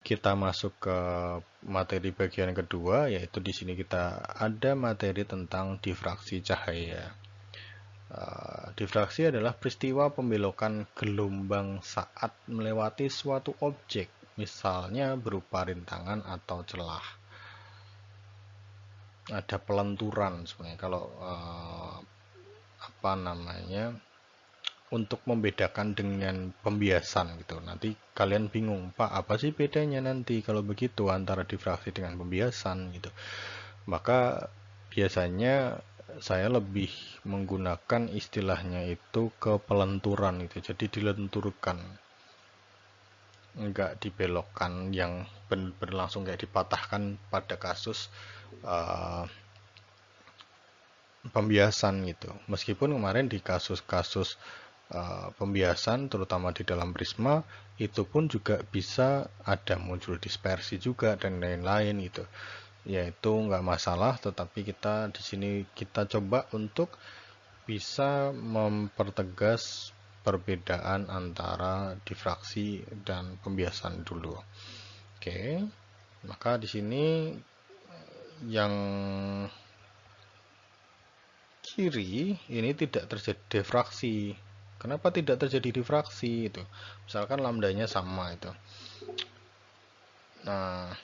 kita masuk ke materi bagian kedua, yaitu di sini kita ada materi tentang difraksi cahaya. Difraksi adalah peristiwa pembelokan gelombang saat melewati suatu objek, misalnya berupa rintangan atau celah. Ada pelenturan sebenarnya kalau untuk membedakan dengan pembiasan gitu. Nanti kalian bingung, Pak, apa sih bedanya nanti kalau begitu antara difraksi dengan pembiasan gitu. Maka biasanya saya lebih menggunakan istilahnya itu ke pelenturan itu. Jadi dilenturkan, enggak dibelokkan yang berlangsung kayak dipatahkan pada kasus pembiasan gitu. Meskipun kemarin di kasus-kasus pembiasan terutama di dalam prisma itu pun juga bisa ada muncul dispersi juga dan lain-lain gitu. Yaitu nggak masalah, tetapi kita di sini kita coba untuk bisa mempertegas perbedaan antara difraksi dan pembiasan dulu. Oke. Maka di sini yang kiri ini tidak terjadi difraksi. Kenapa tidak terjadi difraksi itu? Misalkan lambdanya sama itu. Nah,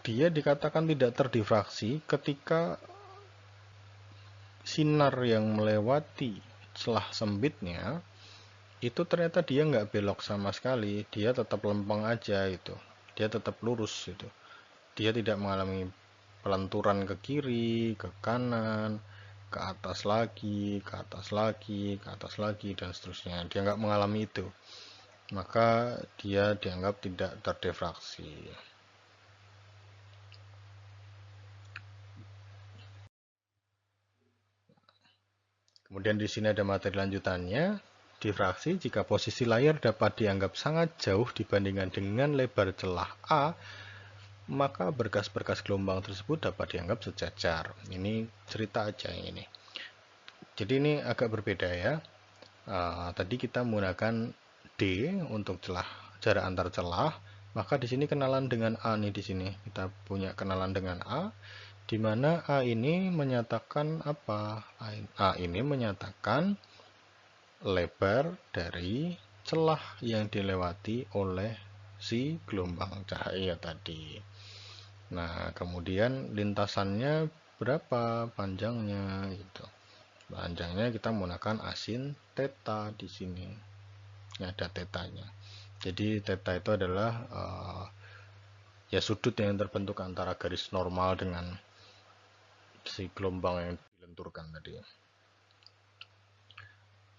dia dikatakan tidak terdifraksi ketika sinar yang melewati celah sempitnya itu ternyata dia nggak belok sama sekali, dia tetap lempeng aja itu, dia tetap lurus itu, dia tidak mengalami pelenturan ke kiri, ke kanan, ke atas lagi, ke atas lagi, ke atas lagi, dan seterusnya. Dia nggak mengalami itu, maka dia dianggap tidak terdifraksi. Kemudian di sini ada materi lanjutannya. Difraksi jika posisi layar dapat dianggap sangat jauh dibandingkan dengan lebar celah A, maka berkas-berkas gelombang tersebut dapat dianggap sejajar. Ini cerita aja ini. Jadi ini agak berbeda ya. Tadi kita menggunakan D untuk celah, jarak antar celah. Maka di sini kenalan dengan A nih di sini. Kita punya kenalan dengan A, di mana A ini menyatakan apa? A ini menyatakan lebar dari celah yang dilewati oleh si gelombang cahaya tadi. Nah, kemudian lintasannya berapa panjangnya gitu. Panjangnya kita menggunakan asin theta di sini. Ini ada tetanya. Jadi theta itu adalah ya sudut yang terbentuk antara garis normal dengan si gelombang yang dilenturkan tadi.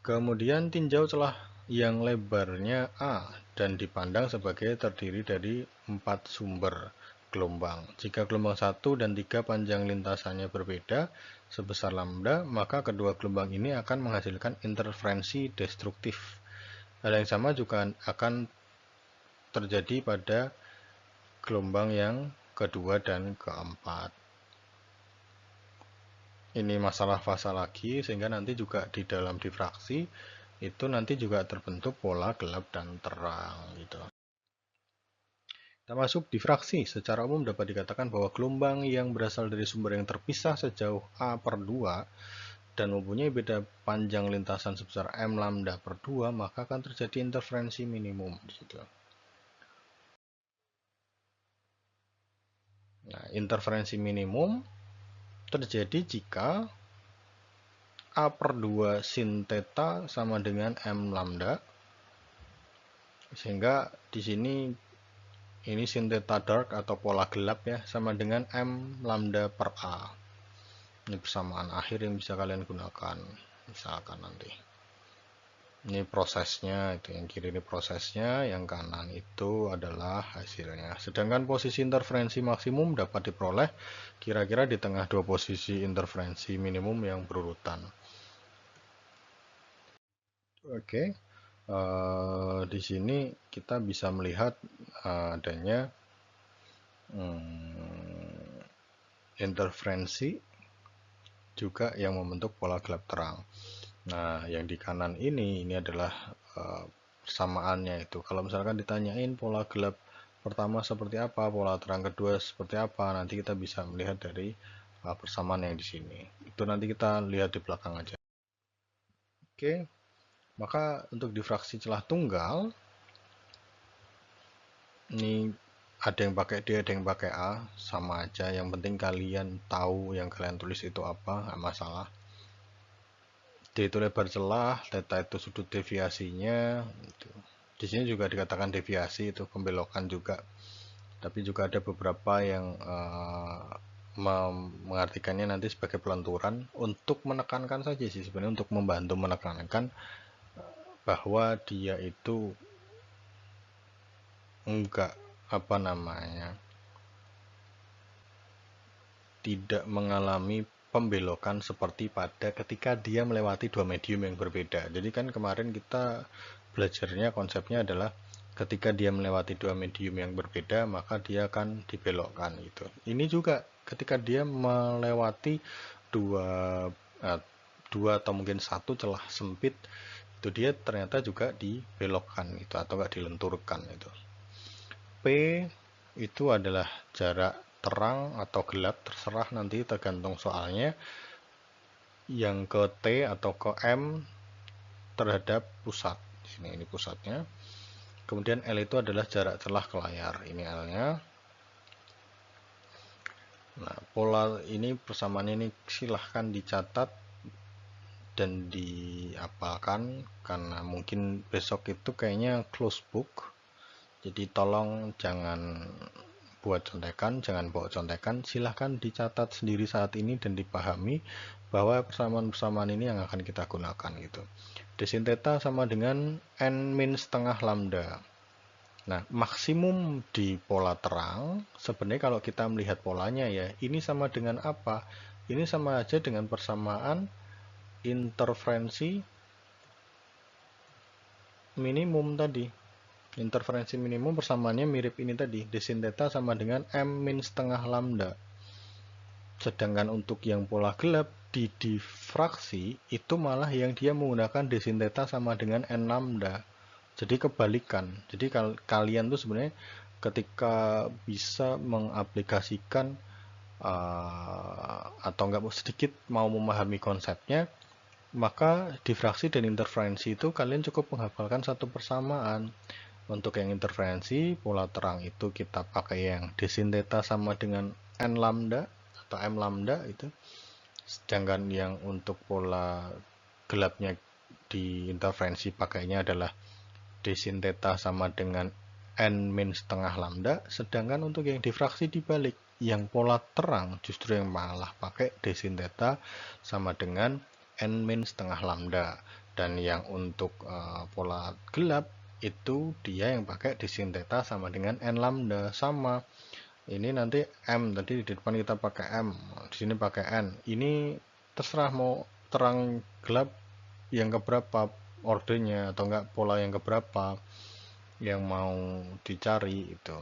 Kemudian tinjau celah yang lebarnya A dan dipandang sebagai terdiri dari 4 sumber gelombang. Jika gelombang 1 dan 3 panjang lintasannya berbeda sebesar lambda, maka kedua gelombang ini akan menghasilkan interferensi destruktif. Hal yang sama juga akan terjadi pada gelombang yang kedua dan keempat. Ini masalah fasa lagi, sehingga nanti juga di dalam difraksi itu nanti juga terbentuk pola gelap dan terang gitu. Kita masuk difraksi. Secara umum dapat dikatakan bahwa gelombang yang berasal dari sumber yang terpisah sejauh A/2 dan mempunyai beda panjang lintasan sebesar M lambda per 2, maka akan terjadi interferensi minimum di situ. Nah, interferensi minimum terjadi jika A/2 sin theta sama dengan M lambda, sehingga di sini ini sin theta dark atau pola gelap ya, sama dengan M lambda per A. Ini persamaan akhir yang bisa kalian gunakan misalkan nanti. Ini prosesnya, itu yang kiri ini prosesnya, yang kanan itu adalah hasilnya. Sedangkan posisi interferensi maksimum dapat diperoleh kira-kira di tengah dua posisi interferensi minimum yang berurutan. Oke. Di sini kita bisa melihat adanya interferensi juga yang membentuk pola gelap terang. Nah, yang di kanan ini adalah persamaannya itu. Kalau misalkan ditanyain pola gelap pertama seperti apa, pola terang kedua seperti apa, nanti kita bisa melihat dari persamaan yang di sini. Itu nanti kita lihat di belakang aja. Oke, maka untuk difraksi celah tunggal, ini ada yang pakai D, ada yang pakai A, sama aja. Yang penting kalian tahu yang kalian tulis itu apa, nggak masalah. D itu lebar celah, theta itu sudut deviasinya. Di sini juga dikatakan deviasi, itu pembelokan juga. Tapi juga ada beberapa yang mengartikannya nanti sebagai pelenturan untuk menekankan saja sih sebenarnya, untuk membantu menekankan bahwa dia itu enggak tidak mengalami pembelokan seperti pada ketika dia melewati dua medium yang berbeda. Jadi kan kemarin kita belajarnya konsepnya adalah ketika dia melewati dua medium yang berbeda maka dia akan dibelokkan gitu. Ini juga ketika dia melewati dua atau mungkin satu celah sempit, itu dia ternyata juga dibelokkan gitu atau enggak dilenturkan itu. P itu adalah jarak terang atau gelap, terserah nanti tergantung soalnya. Yang ke T atau ke M terhadap pusat. Di sini ini pusatnya. Kemudian L itu adalah jarak celah ke layar. Ini L-nya. Nah, pola ini persamaan ini silahkan dicatat dan dihafalkan karena mungkin besok itu kayaknya close book. Jadi tolong jangan buat contekan, jangan bawa contekan, silahkan dicatat sendiri saat ini dan dipahami bahwa persamaan-persamaan ini yang akan kita gunakan gitu. D sin theta sama dengan n min setengah lambda. Nah, maksimum di pola terang, sebenarnya kalau kita melihat polanya ya, ini sama dengan apa? Ini sama aja dengan persamaan interferensi minimum tadi. Interferensi minimum persamaannya mirip ini tadi, D sin theta sama dengan M min setengah lambda. Sedangkan untuk yang pola gelap di difraksi itu malah yang dia menggunakan D sin theta sama dengan N lambda. Jadi kebalikan. Jadi kalian tuh sebenarnya ketika bisa mengaplikasikan atau enggak sedikit mau memahami konsepnya, maka difraksi dan interferensi itu kalian cukup menghafalkan satu persamaan. Untuk yang interferensi, pola terang itu kita pakai yang D sin theta sama dengan N lambda atau M lambda itu. Sedangkan yang untuk pola gelapnya di interferensi pakainya adalah D sin theta sama dengan N min setengah lambda. Sedangkan untuk yang difraksi dibalik, yang pola terang justru yang malah pakai D sin theta sama dengan N min setengah lambda. Dan yang untuk pola gelap itu dia yang pakai D sin theta sama dengan N lambda. Sama ini nanti M, tadi di depan kita pakai M, di sini pakai N. Ini terserah mau terang gelap yang keberapa ordernya atau enggak, pola yang keberapa yang mau dicari itu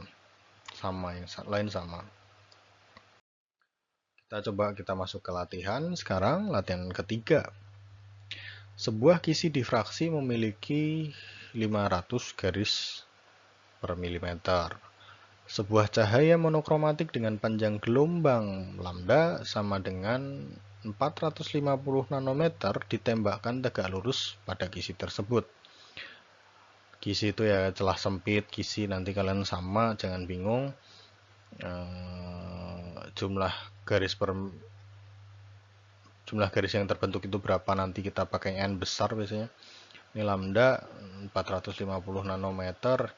sama, yang lain sama. Kita masuk ke latihan sekarang, latihan ketiga. Sebuah kisi difraksi memiliki 500 garis per milimeter. Sebuah cahaya monokromatik dengan panjang gelombang lambda sama dengan 450 nanometer ditembakkan tegak lurus pada kisi tersebut. Kisi itu ya celah sempit, kisi nanti kalian sama, jangan bingung. Jumlah garis yang terbentuk itu berapa, nanti kita pakai N besar biasanya. Ini lambda 450 nanometer.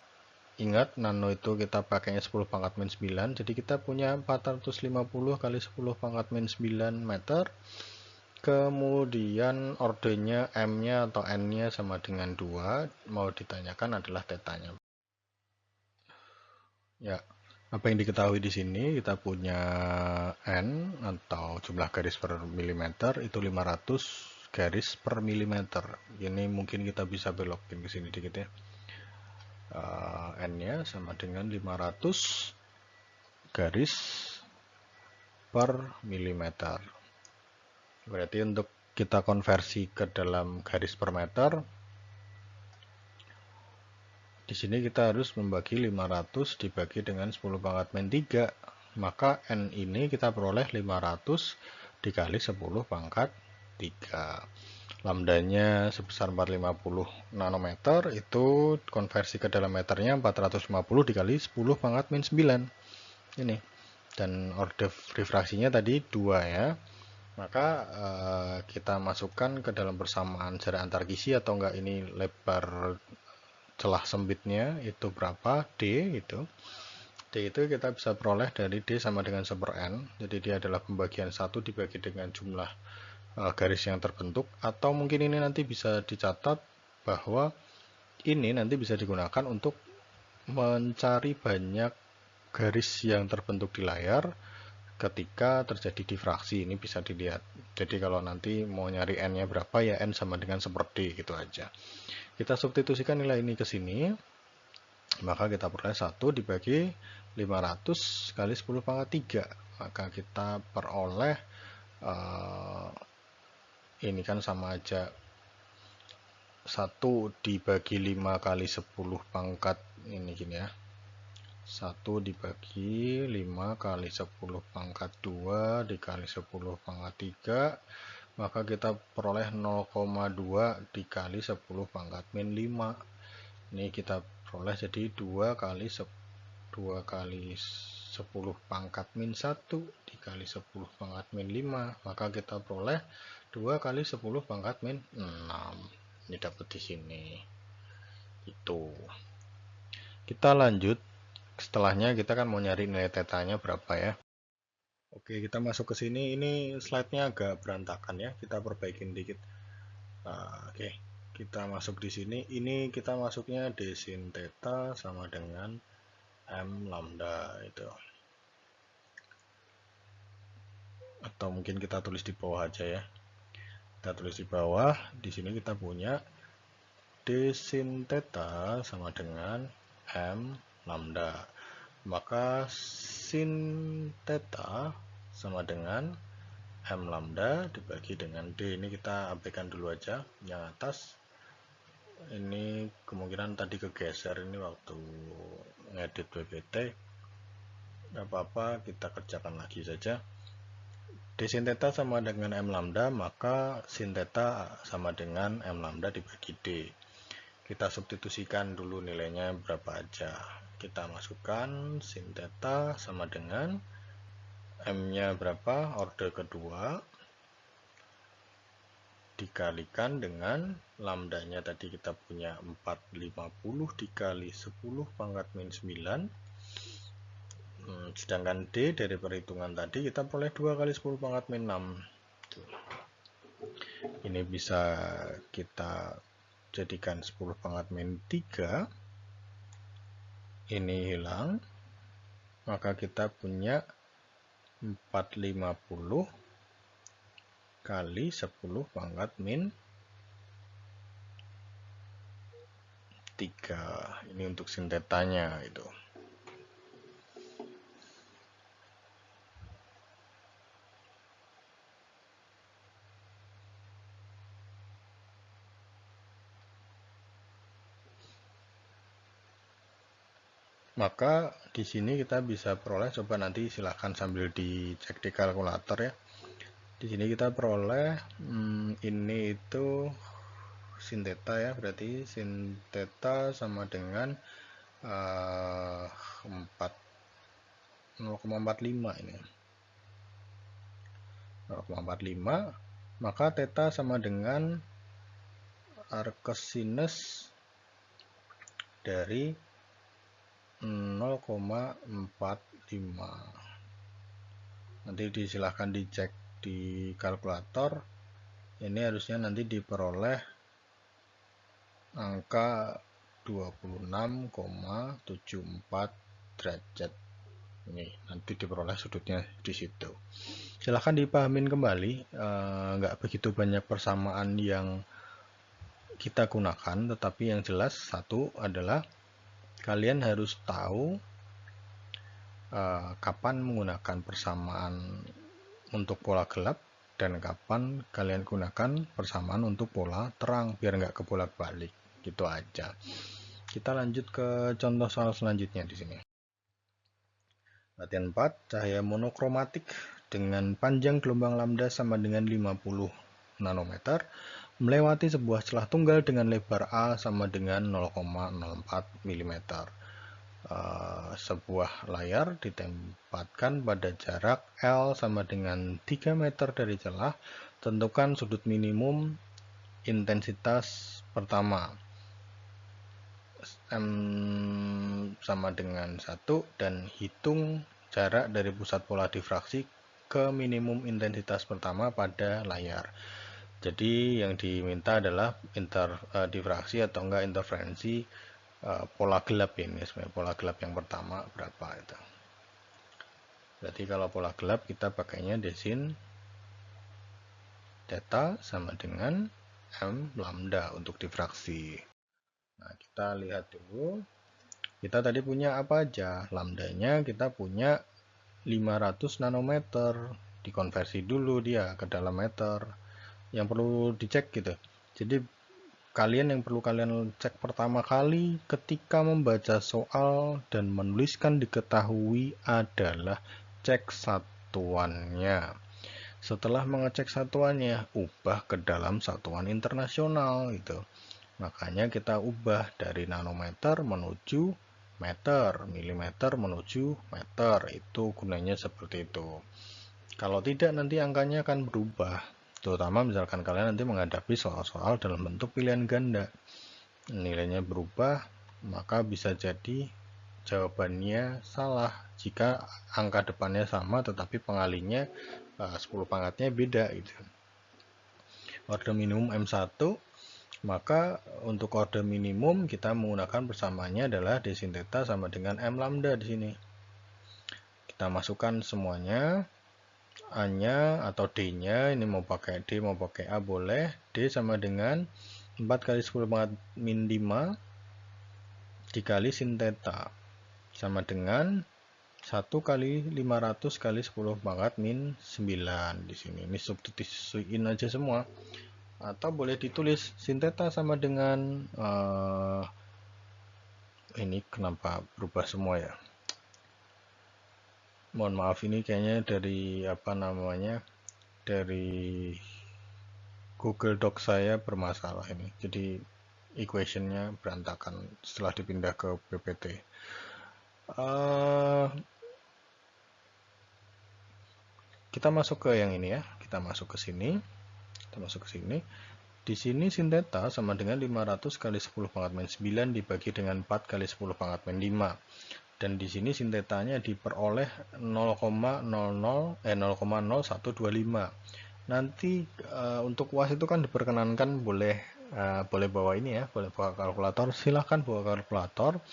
Ingat, nano itu kita pakainya 10 pangkat min 9, jadi kita punya 450 kali 10 pangkat min 9 meter. Kemudian ordenya M-nya atau N-nya sama dengan 2, mau ditanyakan adalah tetanya. Ya, apa yang diketahui di sini, kita punya N atau jumlah garis per milimeter itu 500 garis per milimeter. Ini mungkin kita bisa belokin ke sini dikit ya. N-nya sama dengan 500 garis per milimeter. Berarti untuk kita konversi ke dalam garis per meter, Di sini kita harus membagi 500 dibagi dengan 10 pangkat min 3. Maka N ini kita peroleh 500 dikali 10 pangkat 3. Lambdanya sebesar 450 nanometer, itu konversi ke dalam meternya 450 dikali 10 pangkat min 9. Ini. Dan order refraksinya tadi 2 ya. Maka kita masukkan ke dalam persamaan jarak antar kisi atau enggak, ini lebar celah sempitnya itu berapa, D itu. D itu kita bisa peroleh dari D sama dengan 1/n. Jadi dia adalah pembagian 1 dibagi dengan jumlah garis yang terbentuk. Atau mungkin ini nanti bisa dicatat bahwa ini nanti bisa digunakan untuk mencari banyak garis yang terbentuk di layar ketika terjadi difraksi. Ini bisa dilihat. Jadi kalau nanti mau nyari N-nya berapa, ya N sama dengan seperti gitu aja. Kita substitusikan nilai ini ke sini. Maka kita peroleh 1 dibagi 500 kali 10 pangkat 3. Maka kita peroleh ini kan sama aja 1 dibagi 5 kali 10 pangkat ini gini ya. 1 dibagi 5 kali 10 pangkat 2 dikali 10 pangkat 3, maka kita peroleh 0,2 dikali 10 pangkat min 5. Ini kita peroleh jadi 2 kali 10 pangkat min 1 dikali 10 pangkat min 5, maka kita peroleh 2 kali 10 pangkat min 6. Ini dapat di sini. Itu. Kita lanjut. Setelahnya kita kan mau nyari nilai tetanya berapa ya. Oke, kita masuk ke sini. Ini slide-nya agak berantakan ya. Kita perbaikin dikit. Oke, kita masuk di sini. Ini kita masuknya D sin theta sama dengan M lambda itu. Atau mungkin kita tulis di bawah aja ya. Kita tulis di bawah. Di sini kita punya D sin theta sama dengan M lambda. Maka sin theta sama dengan M lambda dibagi dengan D. Ini kita abaikan dulu aja. Yang atas ini kemungkinan tadi kegeser, ini waktu ngedit PPT. Gak apa-apa, kita kerjakan lagi saja. D sin theta sama dengan M lambda, maka sin theta sama dengan M lambda dibagi D. Kita substitusikan dulu nilainya berapa aja. Kita masukkan sin theta sama dengan M-nya berapa, order kedua, dikalikan dengan lambdanya tadi kita punya 450 dikali 10 pangkat min 9. Sedangkan D dari perhitungan tadi kita peroleh 2 kali 10 pangkat min 6. Ini bisa kita jadikan 10 pangkat min 3. Ini hilang. Maka kita punya 450 kali 10 pangkat min 3. Ini untuk sin tetanya itu. Maka di sini kita bisa peroleh, coba nanti silahkan sambil dicek di kalkulator ya. Di sini kita peroleh ini itu sin theta ya, berarti sin theta sama dengan 0,45 ini. 0,45, maka theta sama dengan arcsinus dari 0,45. Nanti disilahkan dicek di kalkulator. Ini harusnya nanti diperoleh angka 26,74 derajat. Ini nanti diperoleh sudutnya di situ. Silahkan dipahamin kembali. Nggak begitu banyak persamaan yang kita gunakan, tetapi yang jelas satu adalah kalian harus tahu kapan menggunakan persamaan untuk pola gelap dan kapan kalian gunakan persamaan untuk pola terang, biar nggak kebolak-balik gitu aja. Kita lanjut ke contoh soal selanjutnya di sini. Latihan 4, cahaya monokromatik dengan panjang gelombang lambda sama dengan 50 nanometer melewati sebuah celah tunggal dengan lebar A sama dengan 0,04 mm. Sebuah layar ditempatkan pada jarak L sama dengan 3 meter dari celah. Tentukan sudut minimum intensitas pertama. M sama dengan 1 dan hitung jarak dari pusat pola difraksi ke minimum intensitas pertama pada layar. Jadi yang diminta adalah difraksi atau enggak interferensi pola gelap ini. Sebenarnya pola gelap yang pertama berapa itu. Berarti kalau pola gelap kita pakainya desin theta sama dengan M lambda untuk difraksi. Nah, kita lihat dulu. Kita tadi punya apa aja? Lambdanya kita punya 500 nanometer. Dikonversi dulu dia ke dalam meter. Yang perlu dicek gitu. Jadi yang perlu kalian cek pertama kali ketika membaca soal dan menuliskan diketahui adalah cek satuannya. Setelah mengecek satuannya, ubah ke dalam satuan internasional gitu. Makanya kita ubah dari nanometer menuju meter, milimeter menuju meter. Itu gunanya seperti itu. Kalau tidak nanti angkanya akan berubah. Terutama misalkan kalian nanti menghadapi soal-soal dalam bentuk pilihan ganda. Nilainya berubah, maka bisa jadi jawabannya salah jika angka depannya sama tetapi pengalinya 10 pangkatnya beda gitu. Orde minimum M1, maka untuk orde minimum kita menggunakan persamaannya adalah d sin theta sama dengan M lambda di sini. Kita masukkan semuanya. A-nya atau D-nya, ini mau pakai D mau pakai A boleh. D sama dengan 4 kali 10 pangkat min 5 dikali sin theta sama dengan 1 kali 500 kali 10 pangkat min 9 di sini. Ini substitusiin aja semua. Atau boleh ditulis sin theta sama dengan ini kenapa berubah semua ya? Mohon maaf, ini kayaknya dari dari Google Doc saya bermasalah ini. Jadi equationnya berantakan setelah dipindah ke PPT. Kita masuk ke yang ini ya. Kita masuk ke sini. Di sini sin theta sama dengan 500 kali 10 pangkat min 9 dibagi dengan 4 kali 10 pangkat min 5. Dan di sini sin theta-nya diperoleh 0,0125. Nanti untuk UAS itu kan diperkenankan boleh bawa ini ya, boleh bawa kalkulator. Silahkan bawa kalkulator.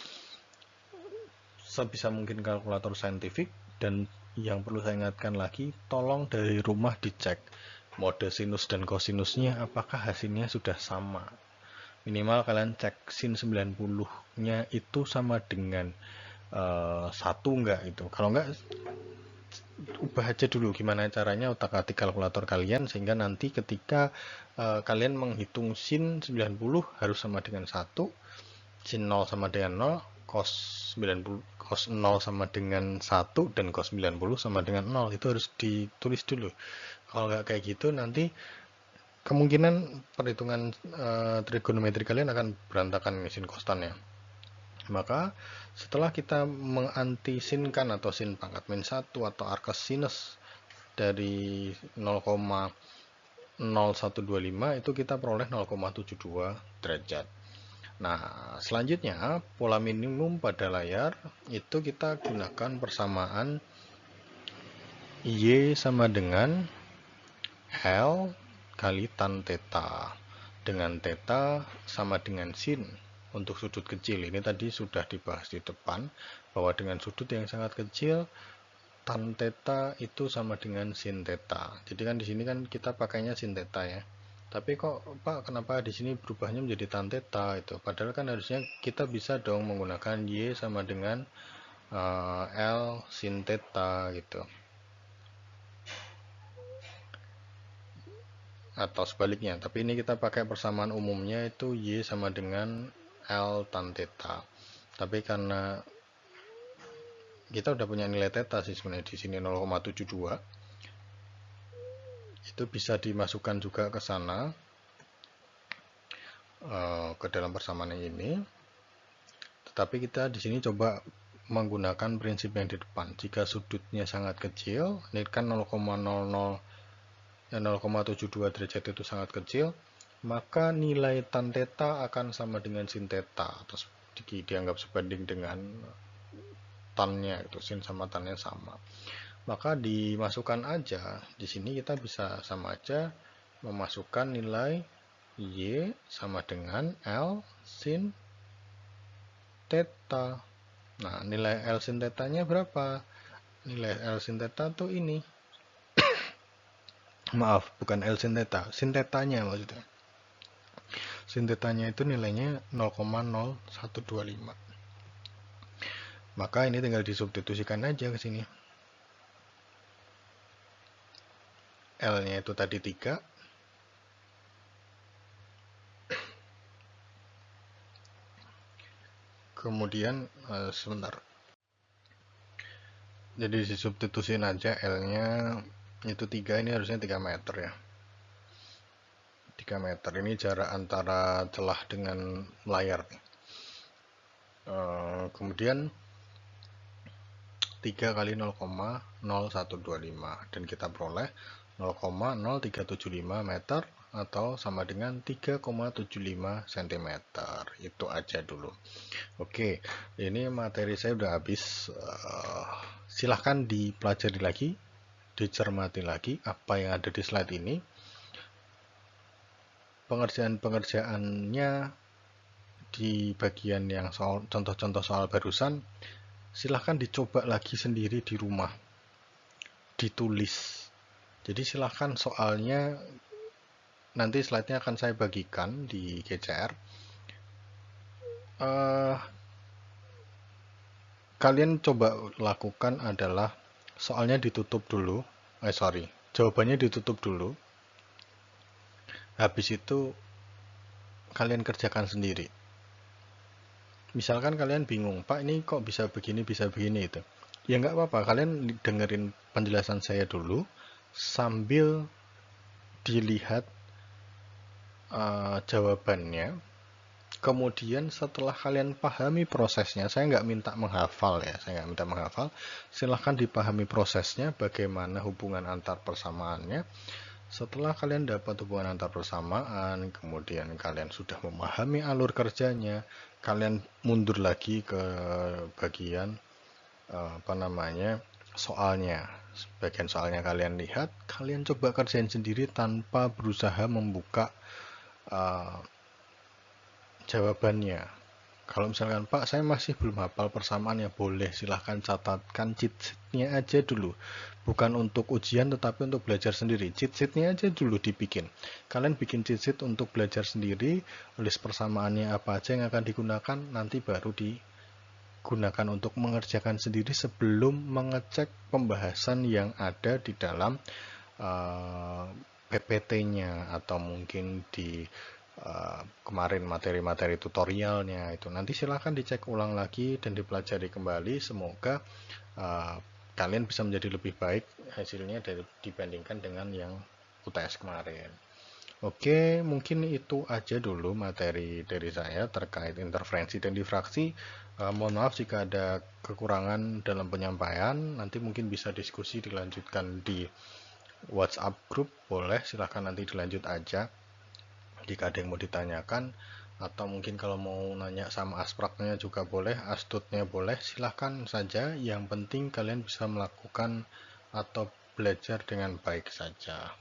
Sebisa mungkin kalkulator saintifik. Dan yang perlu saya ingatkan lagi, tolong dari rumah dicek mode sinus dan kosinusnya apakah hasilnya sudah sama. Minimal kalian cek sin 90-nya itu sama dengan 1 enggak itu. Kalau enggak, ubah aja dulu gimana caranya otak-atik kalkulator kalian sehingga nanti ketika kalian menghitung sin 90 harus sama dengan 1, sin 0 sama dengan 0, cos 90 cos 0 sama dengan 1 dan cos 90 sama dengan 0. Itu harus ditulis dulu. Kalau nggak kayak gitu nanti kemungkinan perhitungan trigonometri kalian akan berantakan sin konstannya. Maka setelah kita mengantisinkan atau sin pangkat min 1 atau arcus sinus dari 0,0125 itu kita peroleh 0,72 derajat. Nah, selanjutnya pola minimum pada layar itu kita gunakan persamaan Y sama dengan L kali tan theta, dengan theta sama dengan sin untuk sudut kecil. Ini tadi sudah dibahas di depan bahwa dengan sudut yang sangat kecil tan theta itu sama dengan sin theta. Jadi kan di sini kan kita pakainya sin theta ya. Tapi kok Pak kenapa di sini berubahnya menjadi tan theta itu? Padahal kan harusnya kita bisa dong menggunakan Y sama dengan L sin theta gitu. Atau sebaliknya, tapi ini kita pakai persamaan umumnya itu Y sama dengan L tan theta. Tapi karena kita udah punya nilai theta sih sebenarnya di sini 0,72, itu bisa dimasukkan juga ke sana, ke dalam persamaan ini. Tetapi kita di sini coba menggunakan prinsip yang di depan. Jika sudutnya sangat kecil, ini kan 0,72 derajat itu sangat kecil, maka nilai tan theta akan sama dengan sin theta, atau dianggap sebanding dengan tannya, itu sin sama tannya sama. Maka dimasukkan aja. Di sini kita bisa sama aja memasukkan nilai Y sama dengan L sin theta. Nah, nilai L sin theta-nya berapa? Nilai L sin theta tuh ini. Maaf, bukan L sin theta. Sin theta-nya maksudnya. Sin theta-nya itu nilainya 0,0125. Maka ini tinggal disubstitusikan aja ke sini. L-nya itu tadi 3. Kemudian, sebentar. Jadi disubstitusin aja L-nya itu 3, ini harusnya 3 meter ya. 3 meter ini jarak antara celah dengan layar. Kemudian 3 kali 0,0125 dan kita peroleh 0,0375 meter atau sama dengan 3,75 cm. Itu aja dulu. Oke, ini materi saya udah habis. Silahkan dipelajari lagi, dicermati lagi apa yang ada di slide ini. Pengerjaan-pengerjaannya di bagian yang contoh-contoh soal barusan, silahkan dicoba lagi sendiri di rumah, ditulis. Jadi silahkan soalnya nanti slide-nya akan saya bagikan di GCR. Kalian coba lakukan adalah soalnya ditutup dulu. Jawabannya ditutup dulu. Habis itu kalian kerjakan sendiri. Misalkan kalian bingung, Pak ini kok bisa begini itu. Ya nggak apa-apa, kalian dengerin penjelasan saya dulu sambil dilihat jawabannya. Kemudian setelah kalian pahami prosesnya, saya nggak minta menghafal ya, silahkan dipahami prosesnya, bagaimana hubungan antar persamaannya. Setelah kalian dapat hubungan antar persamaan, kemudian kalian sudah memahami alur kerjanya, kalian mundur lagi ke bagian soalnya. Bagian soalnya kalian lihat, kalian coba kerjain sendiri tanpa berusaha membuka jawabannya. Kalau misalkan, Pak, saya masih belum hafal persamaannya, boleh silahkan catatkan cheat sheet-nya aja dulu. Bukan untuk ujian, tetapi untuk belajar sendiri. Cheat sheet-nya aja dulu dibikin. Kalian bikin cheat sheet untuk belajar sendiri, list persamaannya apa aja yang akan digunakan, nanti baru digunakan untuk mengerjakan sendiri sebelum mengecek pembahasan yang ada di dalam PPT-nya atau mungkin di kemarin materi-materi tutorialnya itu. Nanti silahkan dicek ulang lagi dan dipelajari kembali. Semoga kalian bisa menjadi lebih baik hasilnya dibandingkan dengan yang UTS kemarin. Oke, mungkin itu aja dulu materi dari saya terkait interferensi dan difraksi. Mohon maaf jika ada kekurangan dalam penyampaian. Nanti mungkin bisa diskusi dilanjutkan di WhatsApp group, boleh silahkan nanti dilanjut aja jika ada yang mau ditanyakan, atau mungkin kalau mau nanya sama aspraknya juga boleh, astutnya boleh, silahkan saja. Yang penting kalian bisa melakukan atau belajar dengan baik saja.